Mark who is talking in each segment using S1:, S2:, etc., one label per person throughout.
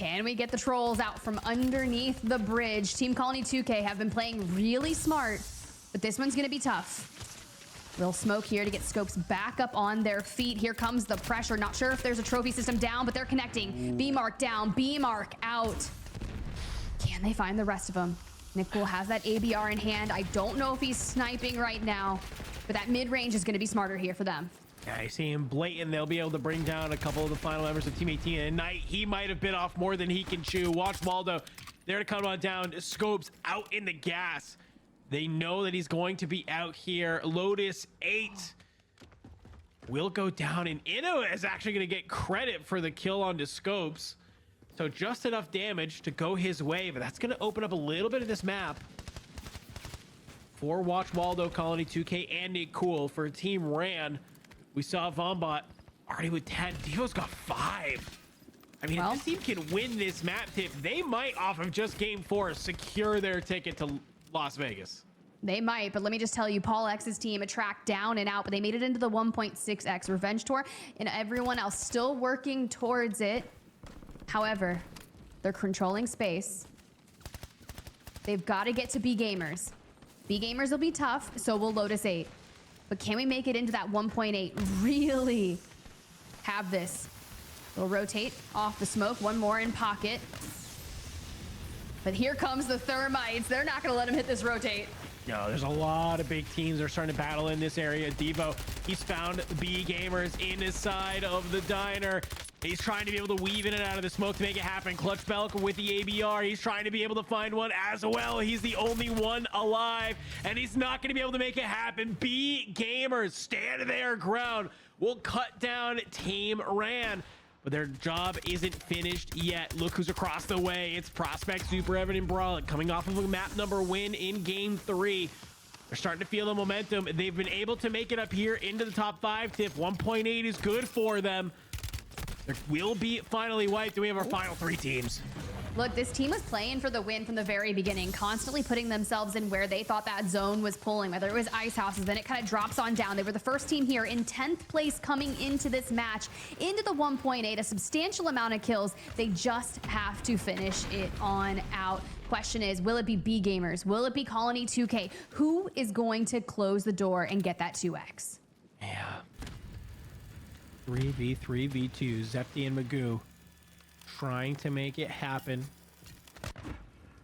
S1: Can we get the trolls out from underneath the bridge? Team Colony 2K have been playing really smart, but this one's gonna be tough. Little smoke here to get Scopes back up on their feet. Here comes the pressure. Not sure if there's a trophy system down, but they're connecting. B-Mark down, B-Mark out. Can they find the rest of them? Nickel has that ABR in hand. I don't know if he's sniping right now, but that mid-range is gonna be smarter here for them.
S2: Yeah, I see him blatant. They'll be able to bring down a couple of the final members of Team 18 at night. He might have bit off more than he can chew. Watch Waldo there to come on down. Scopes out in the gas. They know that he's going to be out here. Lotus 8 will go down, and Inno is actually going to get credit for the kill onto Scopes. So just enough damage to go his way, but that's going to open up a little bit of this map for Watch Waldo, Colony 2K, and Nick Cool. For Team Ran, we saw Vombot already with 10. Devo's got 5. I mean, if this team can win this map tip, they might, off of just game 4, secure their ticket to Las Vegas.
S1: They might, but let me just tell you, Paul X's team tracked down and out, but they made it into the 1.6x Revenge Tour, and everyone else still working towards it. However, they're controlling space. They've got to get to B Gamers. B Gamers will be tough, so will Lotus 8. But can we make it into that 1.8? Really have this. We'll rotate off the smoke. One more in pocket. But here comes the Thermites. They're not going to let him hit this rotate.
S2: No, there's a lot of big teams that are starting to battle in this area. Devo, he's found B Gamers in his side of the diner. He's trying to be able to weave in and out of the smoke to make it happen. Clutch Belk with the ABR. He's trying to be able to find one as well. He's the only one alive, and he's not going to be able to make it happen. B Gamers stand their ground. Will cut down Team Ran. But their job isn't finished yet. Look who's across the way. It's Prospect, Super Evan, and Brawlin coming off of a map number win in game 3. They're starting to feel the momentum. They've been able to make it up here into the top 5 tip. 1.8 is good for them. There will be finally wiped. We have our final 3 teams.
S1: Look, this team was playing for the win from the very beginning, constantly putting themselves in where they thought that zone was pulling, whether it was ice houses, then it kind of drops on down. They were the first team here in 10th place coming into this match, into the 1.8, a substantial amount of kills. They just have to finish it on out. Question is, will it be B Gamers? Will it be Colony 2K? Who is going to close the door and get that 2x?
S2: Yeah. 3v3 v2, Zepti and Magoo trying to make it happen.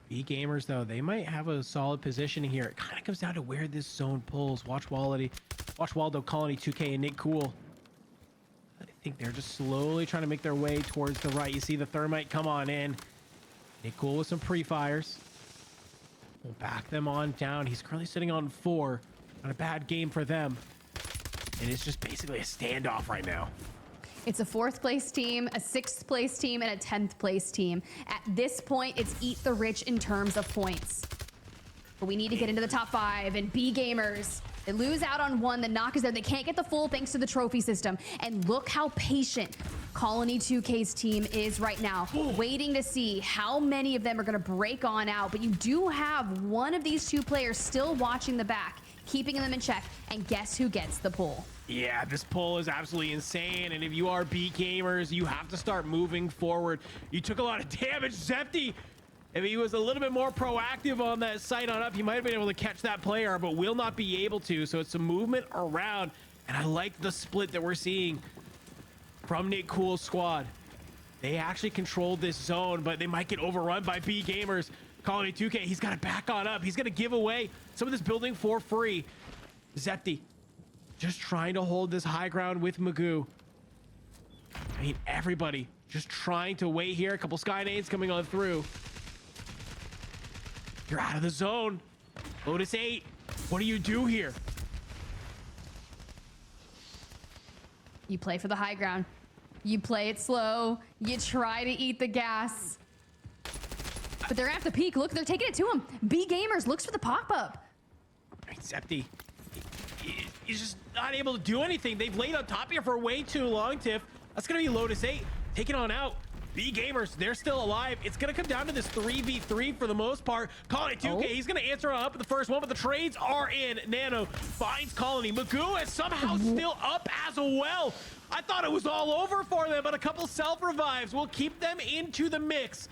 S2: B Gamers, though, they might have a solid position here. It kind of comes down to where this zone pulls. Watch Waldo, Colony 2K, and Nick Cool. I think they're just slowly trying to make their way towards the right. You see the Thermite come on in. Nick Cool with some pre-fires. We'll back them on down. He's currently sitting on 4. Not a bad game for them. And it's just basically a standoff right now.
S1: It's a 4th place team, a 6th place team, and a 10th place team. At this point, it's eat the rich in terms of points. But we need to get into the top 5, and B Gamers, they lose out on 1. The knock is there. They can't get the full thanks to the trophy system. And look how patient Colony 2K's team is right now, waiting to see how many of them are going to break on out. But you do have one of these 2 players still watching the back, keeping them in check, and guess who gets the pull?
S2: Yeah, this pull is absolutely insane, and if you are B Gamers, you have to start moving forward. You took a lot of damage. Zepti, if he was a little bit more proactive on that site on up, he might have been able to catch that player, but will not be able to, so it's some movement around, and I like the split that we're seeing from Nick Cool's squad. They actually controlled this zone, but they might get overrun by B Gamers. Colony 2K, he's got to back on up. He's going to give away some of this building for free. Zepti just trying to hold this high ground with Magoo. I mean, everybody just trying to wait here. A couple sky nades coming on through. You're out of the zone. Lotus 8, what do you do here?
S1: You play for the high ground. You play it slow. You try to eat the gas. But they're at the peak. Look, they're taking it to him. B Gamers looks for the pop-up.
S2: I mean, Zepti, he's just not able to do anything. They've laid on top here for way too long, Tiff. That's going to be Lotus 8. Taking on out. B Gamers, they're still alive. It's going to come down to this 3v3 for the most part. Colony 2K, he's going to answer up the first one, but the trades are in. Nano finds Colony. Magoo is somehow still up as well. I thought it was all over for them, but a couple self-revives will keep them into the mix.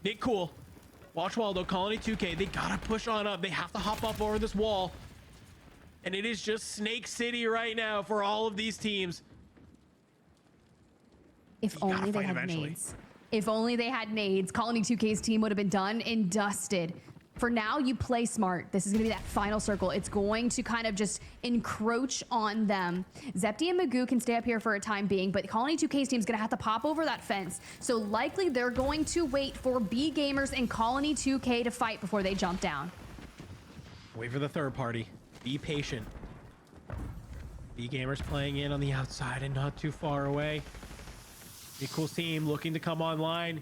S2: Nick Cool, watch Waldo, Colony 2K. They gotta push on up. They have to hop up over this wall. And it is just Snake City right now for all of these teams.
S1: If only they had nades. If only they had nades, Colony 2K's team would have been done and dusted. For now, you play smart. This is going to be that final circle. It's going to kind of just encroach on them. Zepti and Magoo can stay up here for a time being, but Colony 2K's team is going to have to pop over that fence. So likely they're going to wait for B Gamers and Colony 2K to fight before they jump down.
S2: Wait for the third party. Be patient. B Gamers playing in on the outside and not too far away. Cool's team looking to come online.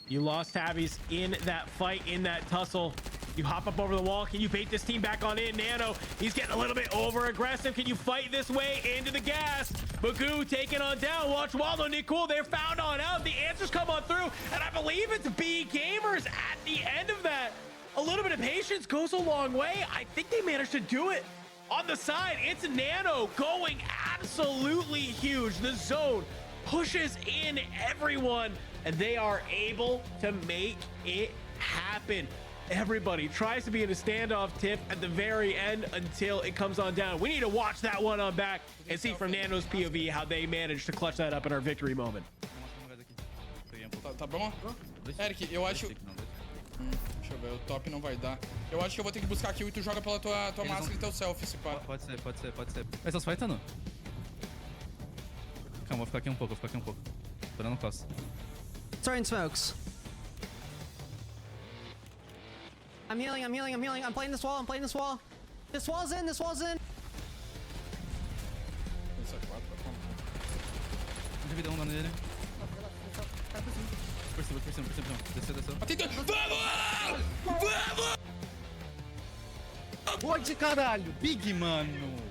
S2: You lost Tabbies in that fight, in that tussle. You hop up over the wall. Can you bait this team back on in? Nano, he's getting a little bit over aggressive. Can you fight this way into the gas? Magoo taking on down. Watch Waldo, Nicole, they're found on out. The answers come on through, and I believe it's B Gamers at the end of that. A little bit of patience goes a long way. I think they managed to do it. On the side, it's Nano going absolutely huge. The zone pushes in everyone, and they are able to make it happen. Everybody tries to be in a standoff tiff at the very end until it comes on down. We need to watch that one on back and see from Nano's POV how they managed to clutch that up in our victory moment.
S3: Tá bom? Eric, eu acho... deixa eu ver, o top não vai dar. Eu acho que eu vou ter que buscar kill e tu joga pela tua máscara e teu selfie, se pá.
S4: Pode ser. Mas estão fightando? Calma, vou ficar aqui um pouco, Esperando o costa.
S5: Throwing smokes. I'm healing. I'm playing this wall. This wall's in.
S4: Vida um dano nele. Por cima. Desceu.
S3: Atenta! Vamos!
S4: Pode, caralho! Big, mano!